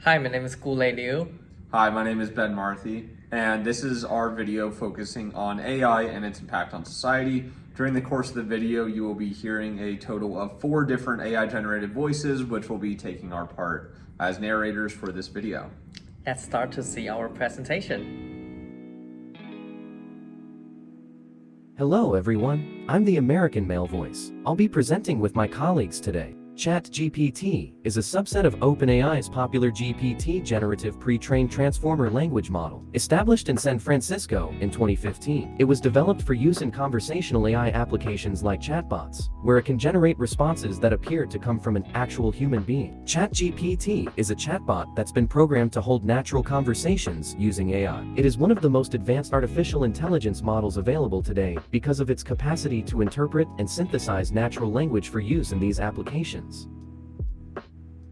Hi, my name is Gulei Liu. Hi, my name is Ben Marthy, and this is our video focusing on AI and its impact on society. During the course of the video, you will be hearing a total of 4 different AI-generated voices, which will be taking our part as narrators for this video. Let's start to see our presentation. Hello everyone, I'm the American male voice. I'll be presenting with my colleagues today. ChatGPT is a subset of OpenAI's popular GPT generative pre-trained transformer language model. Established in San Francisco in 2015, it was developed for use in conversational AI applications like chatbots, where it can generate responses that appear to come from an actual human being. ChatGPT is a chatbot that's been programmed to hold natural conversations using AI. It is one of the most advanced artificial intelligence models available today because of its capacity to interpret and synthesize natural language for use in these applications.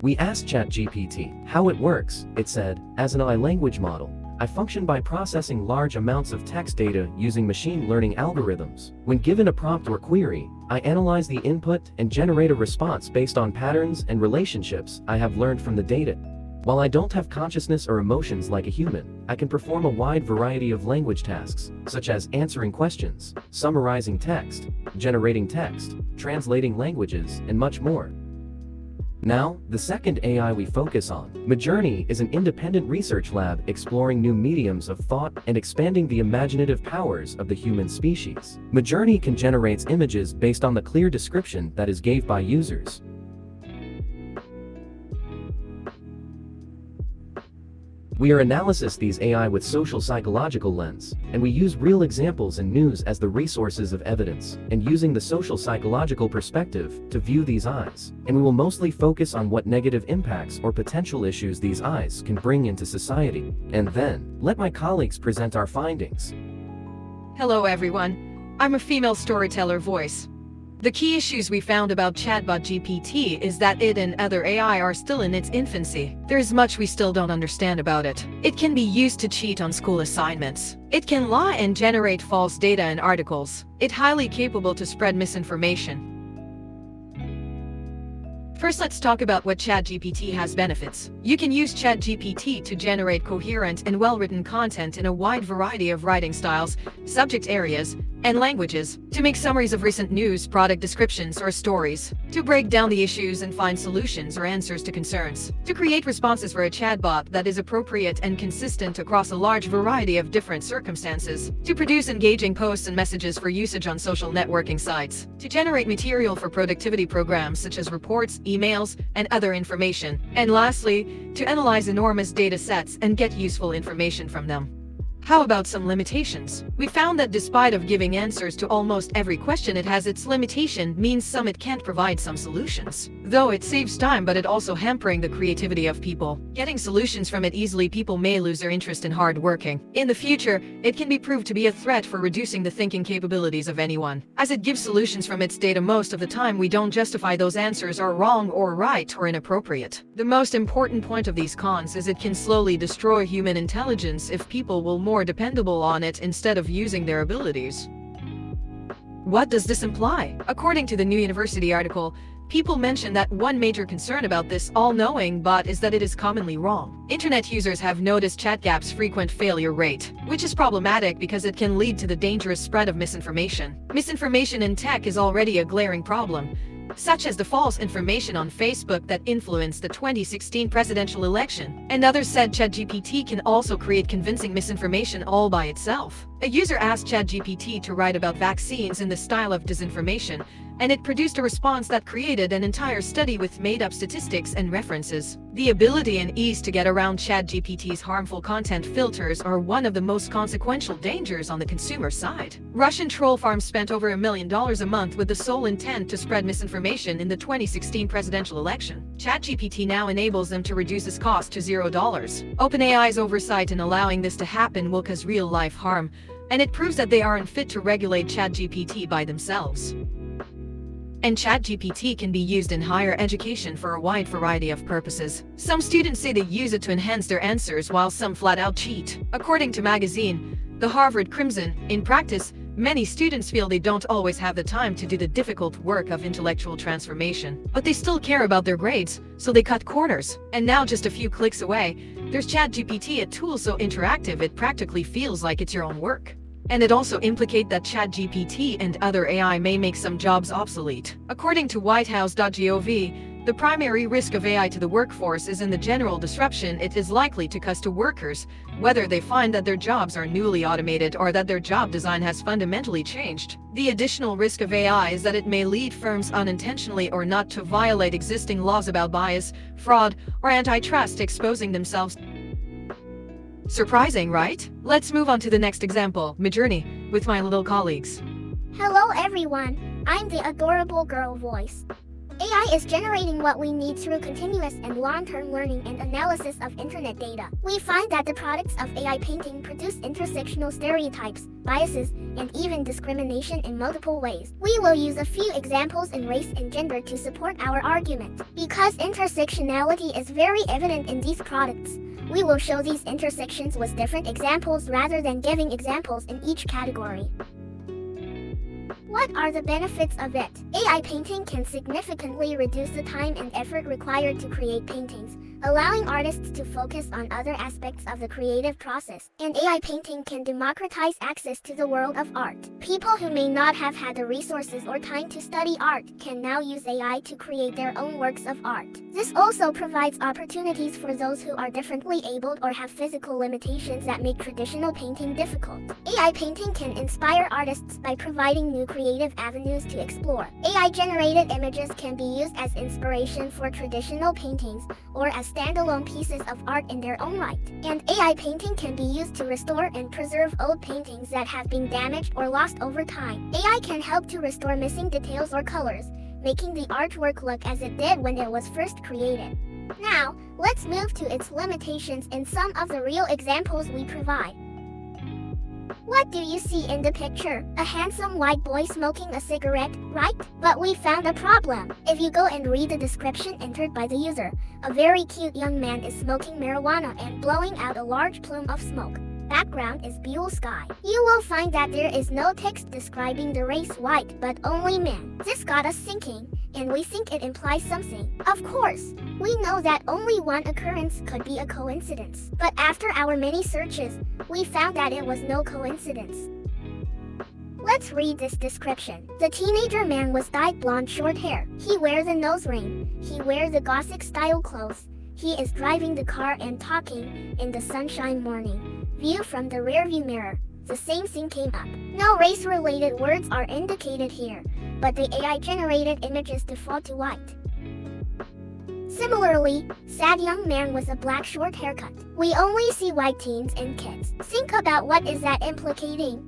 We asked ChatGPT how it works. It said, as an AI language model, I function by processing large amounts of text data using machine learning algorithms. When given a prompt or query, I analyze the input and generate a response based on patterns and relationships I have learned from the data. While I don't have consciousness or emotions like a human, I can perform a wide variety of language tasks, such as answering questions, summarizing text, generating text, translating languages, and much more. Now, the second AI we focus on. Midjourney is an independent research lab exploring new mediums of thought and expanding the imaginative powers of the human species. Midjourney can generate images based on the clear description that is gave by users. We analyze these AI with social psychological lens, and we use real examples and news as the resources of evidence, and using the social psychological perspective to view these eyes. And we will mostly focus on what negative impacts or potential issues these eyes can bring into society. And then, let my colleagues present our findings. Hello everyone, I'm a female storyteller voice. The key issues we found about chatbot GPT is that it and other AI are still in its infancy. There is much we still don't understand about it. It can be used to cheat on school assignments. It can lie and generate false data and articles. It's highly capable to spread misinformation. First, let's talk about what ChatGPT has benefits. You can use ChatGPT to generate coherent and well-written content in a wide variety of writing styles, subject areas, and languages, to make summaries of recent news, product descriptions, or stories, to break down the issues and find solutions or answers to concerns, to create responses for a chatbot that is appropriate and consistent across a large variety of different circumstances, to produce engaging posts and messages for usage on social networking sites, to generate material for productivity programs such as reports, emails, and other information, and lastly, to analyze enormous data sets and get useful information from them. How about some limitations? We found that despite of giving answers to almost every question, it has its limitation, means some it can't provide some solutions. Though it saves time, but it also hampering the creativity of people. Getting solutions from it easily, people may lose their interest in hard working. In the future, it can be proved to be a threat for reducing the thinking capabilities of anyone. As it gives solutions from its data, most of the time we don't justify those answers are wrong or right or inappropriate. The most important point of these cons is it can slowly destroy human intelligence if people will more dependable on it instead of using their abilities. What does this imply? According to the New University article, people mention that one major concern about this all-knowing bot is that it is commonly wrong. Internet users have noticed ChatGPT's frequent failure rate, which is problematic because it can lead to the dangerous spread of misinformation. Misinformation in tech is already a glaring problem, such as the false information on Facebook that influenced the 2016 presidential election. And others said ChatGPT can also create convincing misinformation all by itself. A user asked ChatGPT to write about vaccines in the style of disinformation, and it produced a response that created an entire study with made-up statistics and references. The ability and ease to get around ChatGPT's harmful content filters are one of the most consequential dangers on the consumer side. Russian troll farms spent over $1 million a month with the sole intent to spread misinformation in the 2016 presidential election. ChatGPT now enables them to reduce its cost to $0. OpenAI's oversight in allowing this to happen will cause real-life harm, and it proves that they aren't fit to regulate ChatGPT by themselves. And ChatGPT can be used in higher education for a wide variety of purposes. Some students say they use it to enhance their answers while some flat out cheat. According to magazine, The Harvard Crimson, in practice, Many students feel they don't always have the time to do the difficult work of intellectual transformation, but they still care about their grades, so they cut corners. And now, just a few clicks away, there's ChatGPT, a tool so interactive it practically feels like it's your own work. And it also implicates that ChatGPT and other AI may make some jobs obsolete. According to whitehouse.gov, the primary risk of AI to the workforce is in the general disruption it is likely to cause to workers, whether they find that their jobs are newly automated or that their job design has fundamentally changed. The additional risk of AI is that it may lead firms unintentionally or not to violate existing laws about bias, fraud, or antitrust, exposing themselves. Surprising, right? Let's move on to the next example, Midjourney, with my little colleagues. Hello everyone, I'm the adorable girl voice. AI is generating what we need through continuous and long-term learning and analysis of internet data. We find that the products of AI painting produce intersectional stereotypes, biases, and even discrimination in multiple ways. We will use a few examples in race and gender to support our argument. Because intersectionality is very evident in these products, we will show these intersections with different examples rather than giving examples in each category. What are the benefits of it? AI painting can significantly reduce the time and effort required to create paintings, allowing artists to focus on other aspects of the creative process. And AI painting can democratize access to the world of art. People who may not have had the resources or time to study art can now use AI to create their own works of art. This also provides opportunities for those who are differently abled or have physical limitations that make traditional painting difficult. AI painting can inspire artists by providing new creative avenues to explore. AI-generated images can be used as inspiration for traditional paintings or as standalone pieces of art in their own right. And AI painting can be used to restore and preserve old paintings that have been damaged or lost over time. AI can help to restore missing details or colors, making the artwork look as it did when it was first created. Now, let's move to its limitations and some of the real examples we provide. What do you see in the picture? A handsome white boy smoking a cigarette, right? But we found a problem. If you go and read the description entered by the user, a very cute young man is smoking marijuana and blowing out a large plume of smoke. Background is blue sky. You will find that there is no text describing the race white, but only men. This got us thinking, and we think it implies something. Of course, we know that only one occurrence could be a coincidence. But after our many searches, we found that it was no coincidence. Let's read this description. The teenager man was dyed blonde short hair. He wears a nose ring. He wears the Gothic style clothes. He is driving the car and talking in the sunshine morning. View from the rearview mirror. The same thing came up. No race-related words are indicated here, but the AI-generated images default to white. Similarly, sad young man with a black short haircut. We only see white teens and kids. Think about what is that implicating.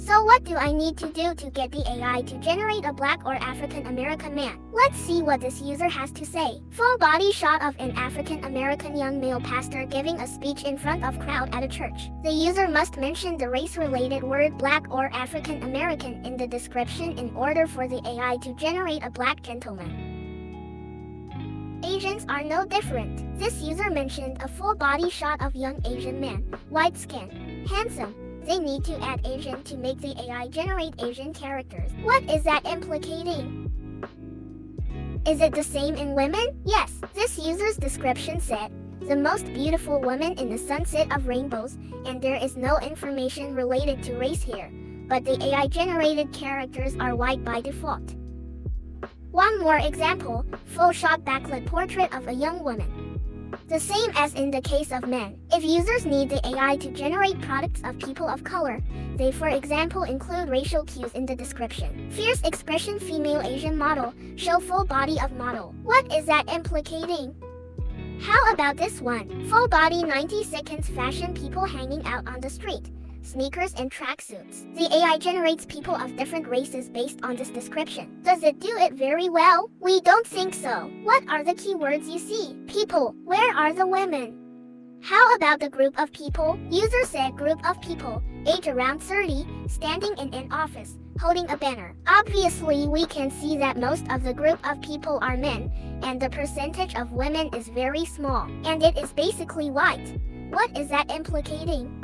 So what do I need to do to get the AI to generate a black or African American man? Let's see what this user has to say. Full body shot of an African American young male pastor giving a speech in front of crowd at a church. The user must mention the race-related word black or African American in the description in order for the AI to generate a black gentleman. Asians are no different. This user mentioned a full body shot of young Asian man, white skin, handsome. They need to add Asian to make the AI generate Asian characters. What is that implicating? Is it the same in women? Yes, this user's description said, the most beautiful woman in the sunset of rainbows, and there is no information related to race here, but the AI generated characters are white by default. One more example, full shot backlit portrait of a young woman. The same as in the case of men. If users need the AI to generate products of people of color, they for example include racial cues in the description. Fierce expression female Asian model, show full body of model. What is that implicating? How about this one? Full body 90 seconds fashion people hanging out on the street. Sneakers and tracksuits. The AI generates people of different races based on this description. Does it do it very well? We don't think so. What are the keywords you see? People. Where are the women? How about the group of people? User said group of people, age around 30, standing in an office, holding a banner. Obviously, we can see that most of the group of people are men, and the percentage of women is very small, and it is basically white. What is that implicating?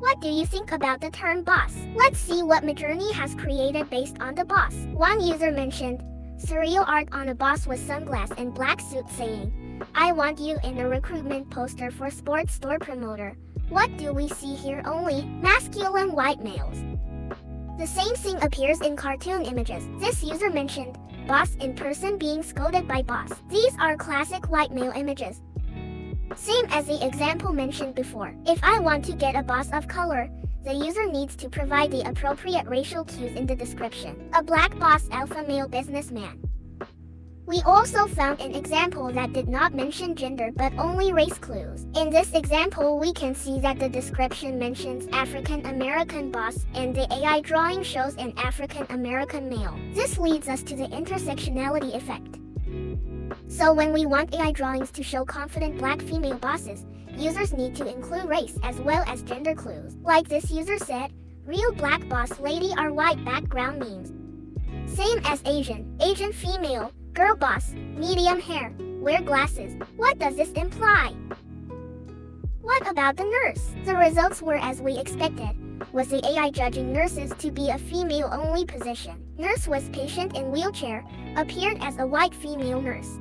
What do you think about the term boss? Let's see what Midjourney has created based on the boss. One user mentioned surreal art on a boss with sunglasses and black suit saying, "I want you in a recruitment poster for sports store promoter." What do we see here? Only masculine white males. The same thing appears in cartoon images. This user mentioned boss in person being scolded by boss. These are classic white male images. Same as the example mentioned before. If I want to get a boss of color, the user needs to provide the appropriate racial cues in the description. A black boss alpha male businessman. We also found an example that did not mention gender but only race clues. In this example, we can see that the description mentions African American boss and the AI drawing shows an African American male. This leads us to the intersectionality effect. So when we want AI drawings to show confident black female bosses, users need to include race as well as gender clues. Like this user said, real black boss lady are white background memes. Same as Asian female, girl boss, medium hair, wear glasses. What does this imply? What about the nurse? The results were as we expected. Was the AI judging nurses to be a female-only position? Nurse was patient in wheelchair, appeared as a white female nurse.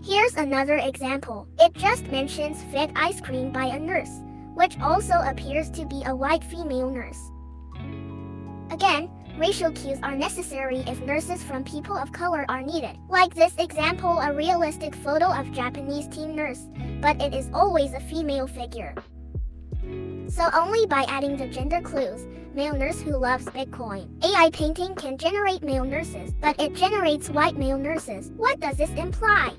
Here's another example. It just mentions fed ice cream by a nurse, which also appears to be a white female nurse. Again, racial cues are necessary if nurses from people of color are needed. Like this example, a realistic photo of Japanese teen nurse, but it is always a female figure. So only by adding the gender clues, male nurse who loves Bitcoin. AI painting can generate male nurses, but it generates white male nurses. What does this imply?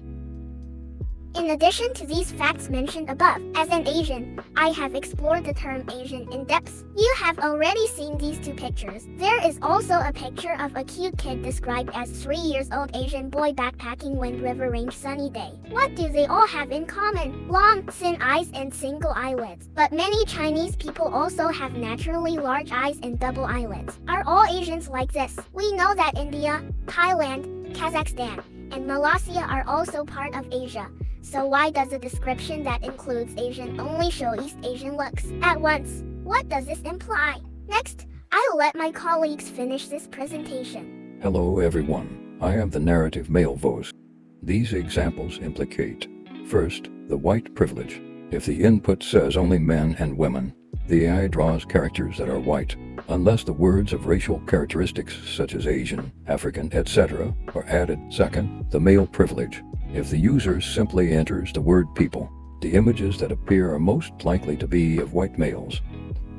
In addition to these facts mentioned above, as an Asian, I have explored the term Asian in depth. You have already seen these two pictures. There is also a picture of a cute kid described as 3 years old Asian boy backpacking Wind River Range sunny day. What do they all have in common? Long, thin eyes and single eyelids. But many Chinese people also have naturally large eyes and double eyelids. Are all Asians like this? We know that India, Thailand, Kazakhstan, and Malaysia are also part of Asia. So why does a description that includes Asian only show East Asian looks at once? What does this imply? Next, I'll let my colleagues finish this presentation. Hello everyone, I am the narrative male voice. These examples implicate, first, the white privilege. If the input says only men and women, the AI draws characters that are white, unless the words of racial characteristics such as Asian, African, etc. are added. Second, the male privilege. If the user simply enters the word people, the images that appear are most likely to be of white males.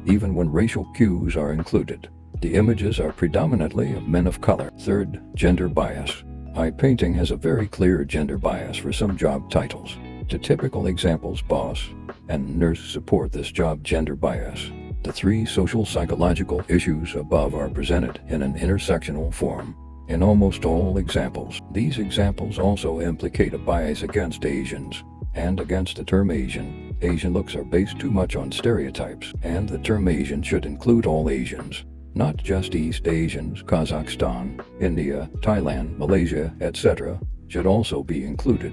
Even when racial cues are included, the images are predominantly of men of color. Third, gender bias. AI painting has a very clear gender bias for some job titles. The typical examples boss and nurse support this job gender bias. The three social psychological issues above are presented in an intersectional form. In almost all examples, these examples also implicate a bias against Asians, and against the term Asian. Asian looks are based too much on stereotypes, and the term Asian should include all Asians, not just East Asians. Kazakhstan, India, Thailand, Malaysia, etc. should also be included.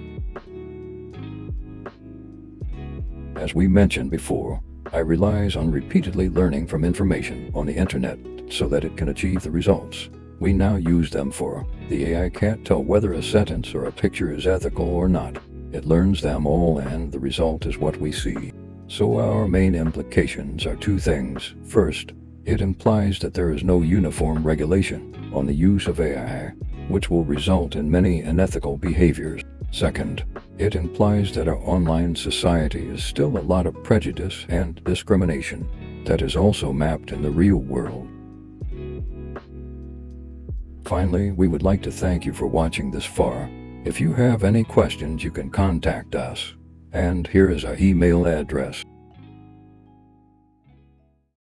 As we mentioned before, AI relies on repeatedly learning from information on the internet so that it can achieve the results we now use them for. The AI can't tell whether a sentence or a picture is ethical or not. It learns them all and the result is what we see. So our main implications are two things. First, it implies that there is no uniform regulation on the use of AI, which will result in many unethical behaviors. Second, it implies that our online society is still a lot of prejudice and discrimination that is also mapped in the real world. Finally, we would like to thank you for watching this far. If you have any questions, you can contact us. And here is our email address.